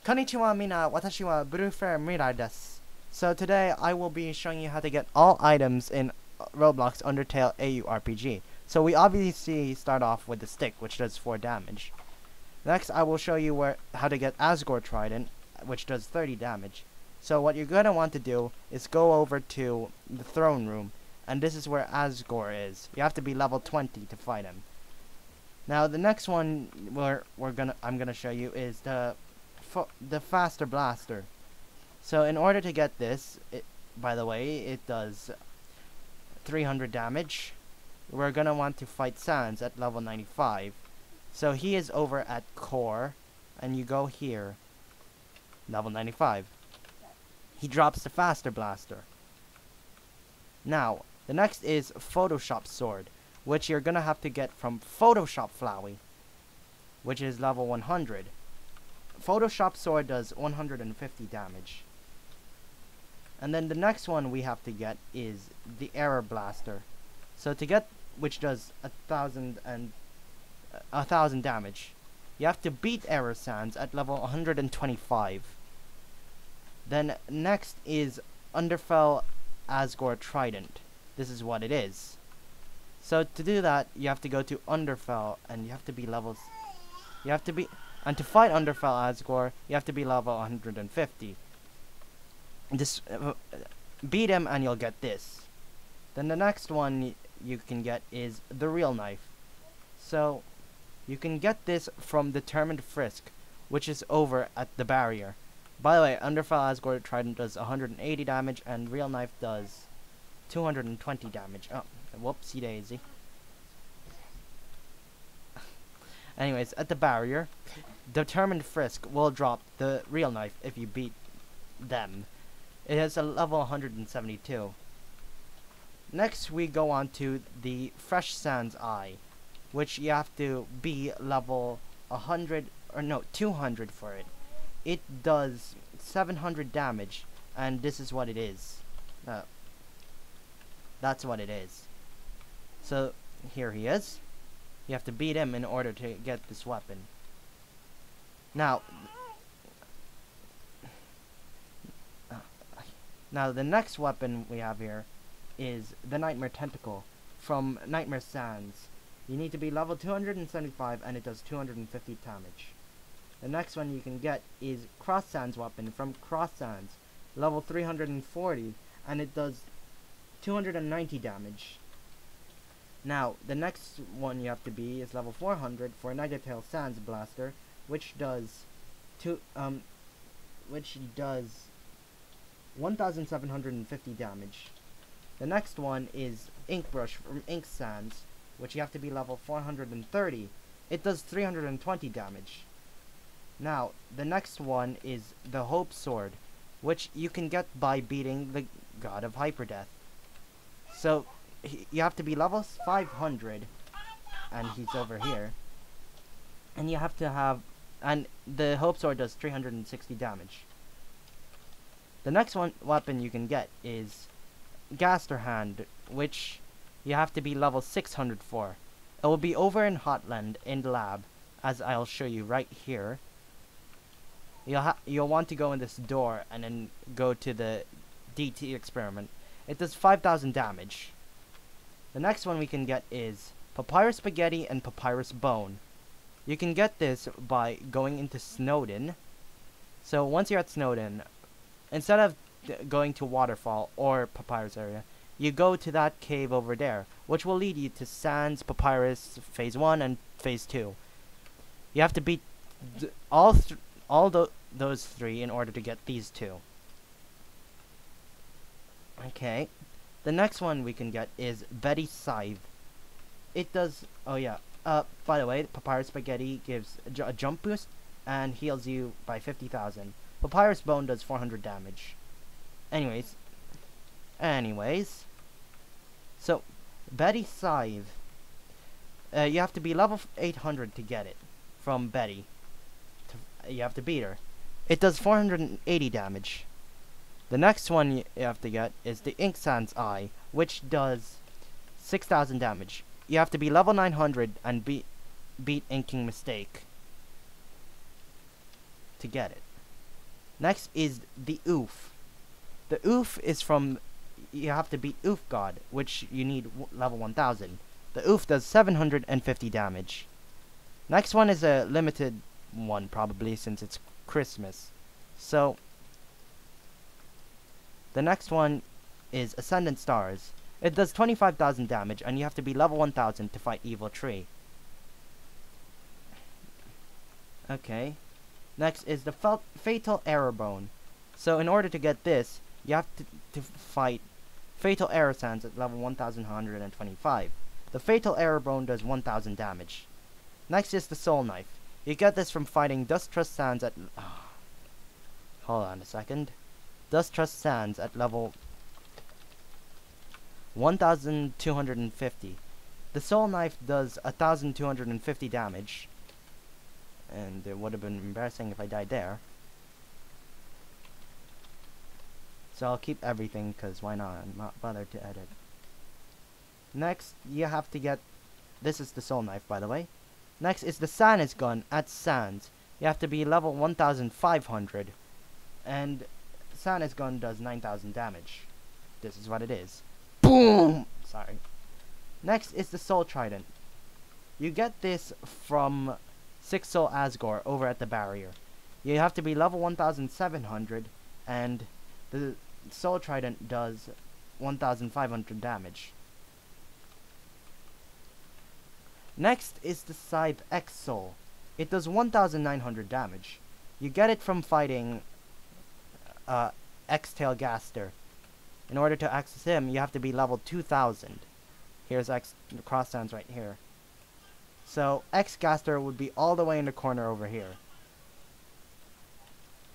Konnichiwa mina, watashi wa Brufer Mirai desu. So today I will be showing you how to get all items in Roblox Undertale AU-RPG. So we obviously start off with the stick, which does 4 damage. Next I will show you how to get Asgore Trident, which does 30 damage. So what you're going to want to do is go over to the throne room, and this is where Asgore is. You have to be level 20 to fight him. Now the next one I'm gonna show you is the faster blaster. So in order to get this, by the way, it does 300 damage. We're gonna want to fight Sans at level 95. So he is over at core, and you go here, level 95. He drops the faster blaster. Now the next is Photoshop sword, which you're gonna have to get from Photoshop Flowey, which is level 100. Photoshop sword does 150 damage. And then the next one we have to get is the Error Blaster. So to get, which does 1,000 damage, you have to beat Error Sans at level 125. Then next is Underfell Asgore Trident. This is what it is. So to do that, you have to go to Underfell, and you have to be levels. And to fight Underfell Asgore, you have to be level 150. This beat him, and you'll get this. Then the next one you can get is the Real Knife. So you can get this from Determined Frisk, which is over at the barrier. By the way, Underfell Asgore Trident does 180 damage, and Real Knife does 220 damage. Oh, whoopsie daisy. Anyways, at the barrier, Determined Frisk will drop the Real Knife if you beat them. It has a level 172. Next, we go on to the Fresh Sans Eye, which you have to be level 200 for it. It does 700 damage, and this is what it is. That's what it is. So, here he is. You have to beat him in order to get this weapon. Now the next weapon we have here is the Nightmare Tentacle from Nightmare Sans. You need to be level 275, and it does 250 damage. The next one you can get is Cross Sans weapon from Cross Sans, level 340, and it does 290 damage. Now, the next one you have to be is level 400 for Negatel Sans Blaster, which does 1,750 damage. The next one is Ink Brush from Ink Sans, which you have to be level 430. It does 320 damage. Now, the next one is the Hope Sword, which you can get by beating the God of Hyperdeath. So, you have to be level 500, and he's over here. And you have to have, and the Hope Sword does 360 damage. The next weapon you can get is Gaster Hand, which you have to be level 600 for. It will be over in Hotland in the lab, as I'll show you right here. You'll want to go in this door and then go to the DT experiment. It does 5,000 damage. The next one we can get is Papyrus Spaghetti and Papyrus Bone. You can get this by going into Snowdin. So once you're at Snowdin, instead of going to Waterfall or Papyrus area, you go to that cave over there, which will lead you to Sans, Papyrus, Phase 1 and Phase 2. You have to beat those three in order to get these two. Okay. The next one we can get is Betty Scythe. It does, by the way, Papyrus Spaghetti gives a jump boost and heals you by 50,000. Papyrus Bone does 400 damage. Anyways, so Betty Scythe, you have to be level 800 to get it from Betty. You have to beat her. It does 480 damage. The next one you have to get is the Ink Sans Eye, which does 6,000 damage. You have to be level 900 and beat Inking Mistake to get it. Next is the Oof. The Oof is from, you have to beat Oof God, which you need level 1000. The Oof does 750 damage. Next one is a limited one, probably, since it's Christmas. So, the next one is Ascendant Stars. It does 25,000 damage, and you have to be level 1000 to fight Evil Tree. Okay. Next is the Fatal Arrow Bone. So in order to get this, you have to fight Fatal Arrow Sands at level 1125. The Fatal Arrow Bone does 1000 damage. Next is the Soul Knife. You get this from fighting Dust Trust Sands at... hold on a second. Dust Trust Sands at level 1250. The Soul Knife does 1250 damage. And it would have been embarrassing if I died there. So I'll keep everything, because why not? I'm not bothered to edit. Next, you have to get... this is the Soul Knife, by the way. Next is the Sanus Gun at Sands. You have to be level 1500. And Sanus Gun does 9000 damage. This is what it is. Boom! Sorry. Next is the Soul Trident. You get this from Six Soul Asgore over at the barrier. You have to be level 1700, and the Soul Trident does 1500 damage. Next is the Scythe X Soul. It does 1900 damage. You get it from fighting X-Tail Gaster. In order to access him, you have to be level 2000. Here's Cross Sands right here. So, X-Gaster would be all the way in the corner over here.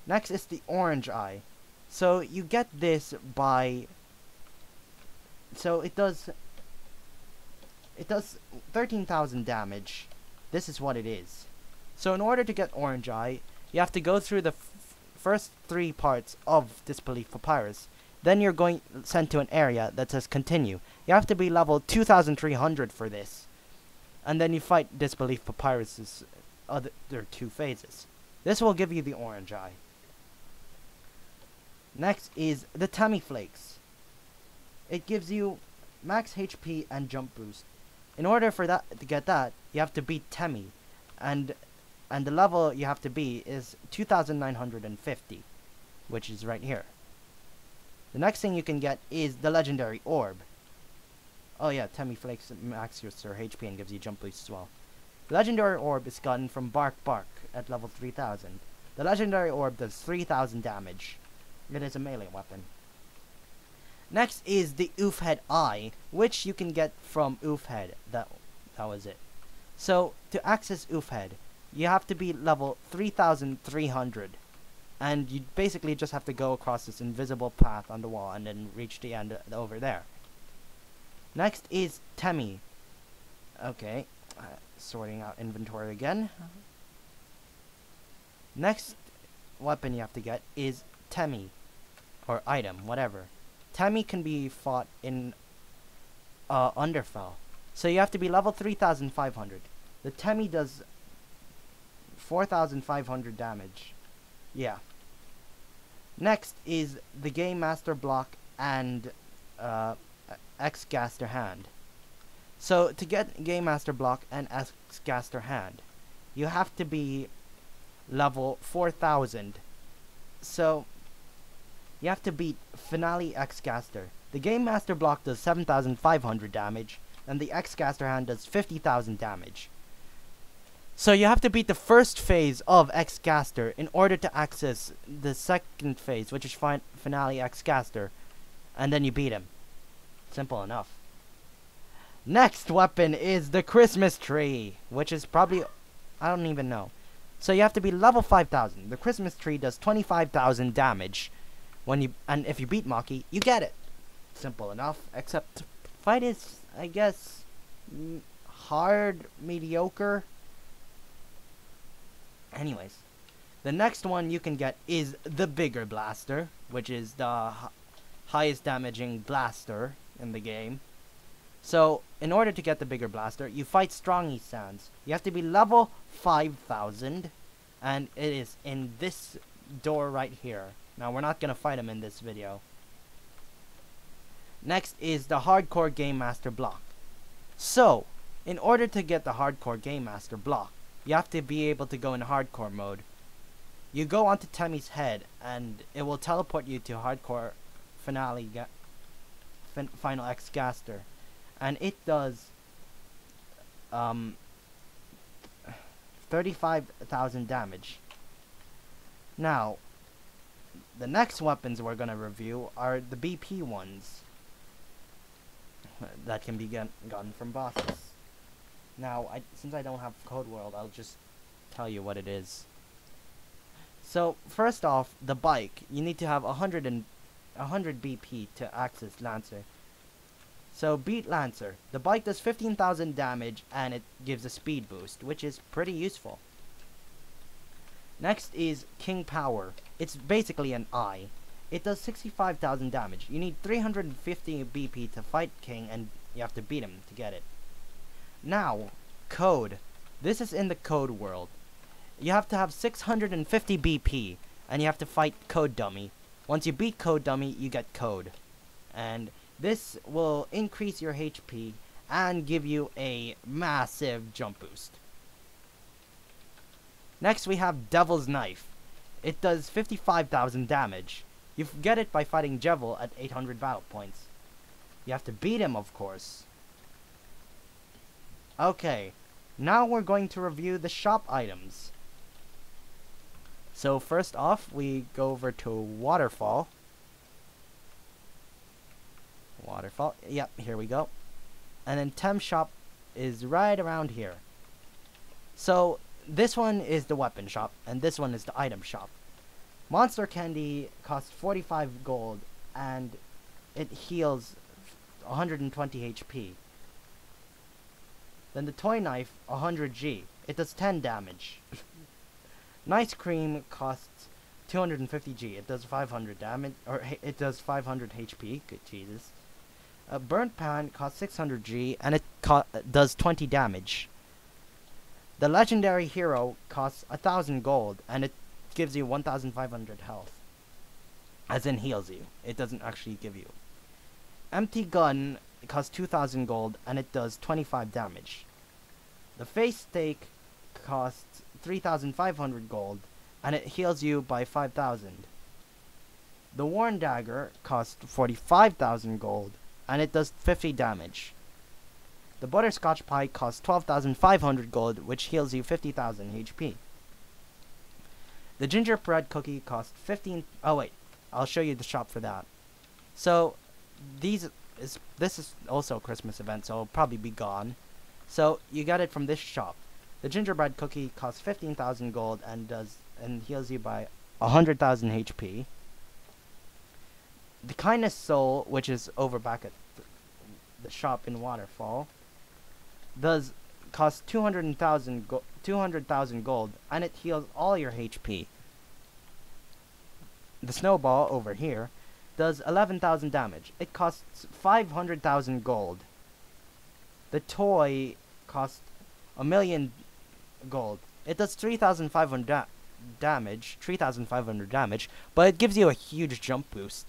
Next is the Orange Eye. So, you get this by... so, it does 13,000 damage. This is what it is. So, in order to get Orange Eye, you have to go through the first 3 parts of Disbelief Papyrus. Then you're sent to an area that says Continue. You have to be level 2300 for this. And then you fight Disbelief Papyrus's other 2 phases. This will give you the Orange Eye. Next is the Temmie Flakes. It gives you max HP and jump boost. In order for that to get that, you have to beat Temmie, and the level you have to be is 2950, which is right here. The next thing you can get is the Legendary Orb. Oh yeah, Temmie Flakes maxes your HP and gives you jump boost as well. The Legendary Orb is gotten from Bark Bark at level 3000. The Legendary Orb does 3000 damage. It is a melee weapon. Next is the Oofhead Eye, which you can get from Oofhead. That was it. So, to access Oofhead, you have to be level 3300. And you basically just have to go across this invisible path on the wall and then reach the end over there. Next is Temmie. Okay, sorting out inventory again. Next weapon you have to get is Temmie, or item, whatever. Temmie can be fought in Underfell. So you have to be level 3500. The Temmie does 4500 damage. Yeah. Next is the Game Master Block and X-Gaster Hand. So to get Game Master Block and X-Gaster Hand, you have to be level 4000. So you have to beat Finale X-Gaster. The Game Master Block does 7500 damage, and the X-Gaster Hand does 50,000 damage. So you have to beat the first phase of X-Gaster in order to access the second phase, which is Finale X-Gaster, and then you beat him. Simple enough. Next weapon is the Christmas Tree, which is probably, I don't even know. So you have to be level 5000. The Christmas Tree does 25,000 damage. And if you beat Maki, you get it. Simple enough, except fight is, I guess, hard, mediocre. Anyways, the next one you can get is the Bigger Blaster, which is the highest damaging blaster in the game. So, in order to get the Bigger Blaster, you fight Strongy Sands. You have to be level 5000, and it is in this door right here. Now we're not gonna fight him in this video. Next is the Hardcore Game Master block. So, in order to get the Hardcore Game Master block, you have to be able to go in Hardcore mode. You go onto Temmie's head, and it will teleport you to Hardcore Final X Gaster, and it does 35,000 damage. Now, the next weapons we're gonna review are the BP ones that can be gotten from bosses. Now, since I don't have Code World, I'll just tell you what it is. So, first off, the bike. You need to have 100 BP to access Lancer. So, beat Lancer. The bike does 15,000 damage, and it gives a speed boost, which is pretty useful. Next is King Power. It's basically an eye. It does 65,000 damage. You need 350 BP to fight King, and you have to beat him to get it. Now, Code. This is in the Code world. You have to have 650 BP, and you have to fight Code Dummy. Once you beat Code Dummy, you get Code. And this will increase your HP and give you a massive jump boost. Next we have Devil's Knife. It does 55,000 damage. You get it by fighting Jevil at 800 battle points. You have to beat him, of course. Okay, now we're going to review the shop items. So first off, we go over to Waterfall. Yep, here we go. And then Tem shop is right around here. So this one is the weapon shop, and this one is the item shop. Monster Candy costs 45 gold, and it heals 120 HP. Then the Toy Knife, 100 G. It does 10 damage. Nice Cream costs 250 G. It does 500 damage, or it does 500 HP. Good Jesus. Burnt Pan costs 600 G, and it does 20 damage. The Legendary Hero costs 1,000 gold, and it gives you 1,500 health. As in heals you. It doesn't actually give you. Empty Gun costs 2,000 gold, and it does 25 damage. The Face Stake costs 3,500 gold, and it heals you by 5,000. The Worn Dagger costs 45,000 gold, and it does 50 damage. The Butterscotch Pie costs 12,500 gold, which heals you 50,000 HP. The Gingerbread Cookie costs 15... Oh wait, I'll show you the shop for that. So, this is also a Christmas event, so it'll probably be gone. So, you got it from this shop. The Gingerbread Cookie costs 15,000 gold and heals you by 100,000 HP. The Kindness Soul, which is over back at the shop in Waterfall, does cost 200,000 gold, and it heals all your HP. The Snowball over here does 11,000 damage. It costs 500,000 gold. The Toy costs 1,000,000 gold. It does 3,500 damage, but it gives you a huge jump boost.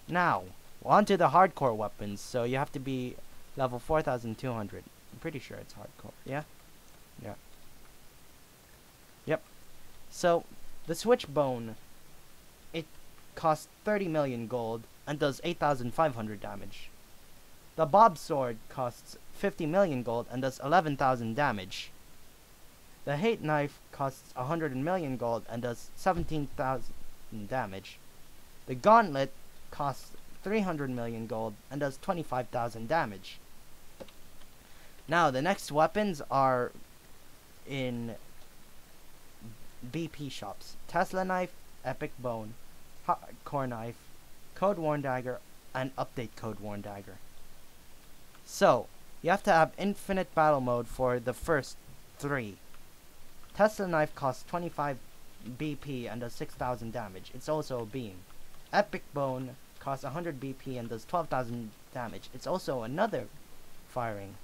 Now, on to the hardcore weapons. So you have to be level 4,200. I'm pretty sure it's hardcore. Yeah? Yeah. Yep. So, the Switchbone, it costs 30 million gold and does 8,500 damage. The Bob Sword costs 50 million gold and does 11,000 damage. The Hate Knife costs 100 million gold and does 17,000 damage. The Gauntlet costs 300 million gold and does 25,000 damage. Now, the next weapons are in BP shops. Tesla Knife, Epic Bone, Hardcore Knife, Code Worn Dagger, and Update Code Worn Dagger. So, you have to have infinite battle mode for the first three. Tesla Knife costs 25 BP and does 6,000 damage. It's also a beam. Epic Bone costs 100 BP and does 12,000 damage. It's also another firing.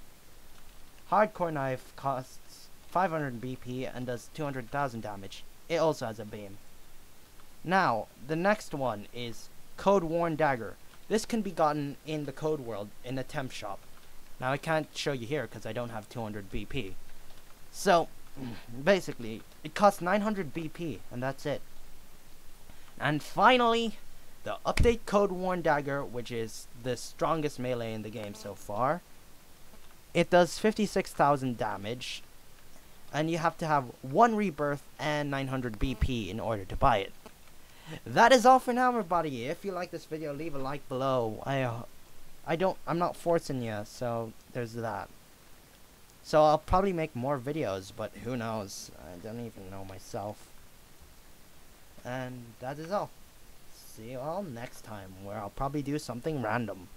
Hardcore Knife costs 500 BP and does 200,000 damage. it also has a beam. Now, the next one is Code Worn Dagger. This can be gotten in the Code World in a temp shop. Now, I can't show you here because I don't have 200 BP. So, basically, it costs 900 BP, and that's it. And finally, the update Code Worn Dagger, which is the strongest melee in the game so far. It does 56,000 damage, and you have to have 1 rebirth and 900 BP in order to buy it. That is all for now, everybody. If you like this video, leave a like below. I'm not forcing you, so there's that. So I'll probably make more videos, but who knows? I don't even know myself. And that is all. See you all next time, where I'll probably do something random.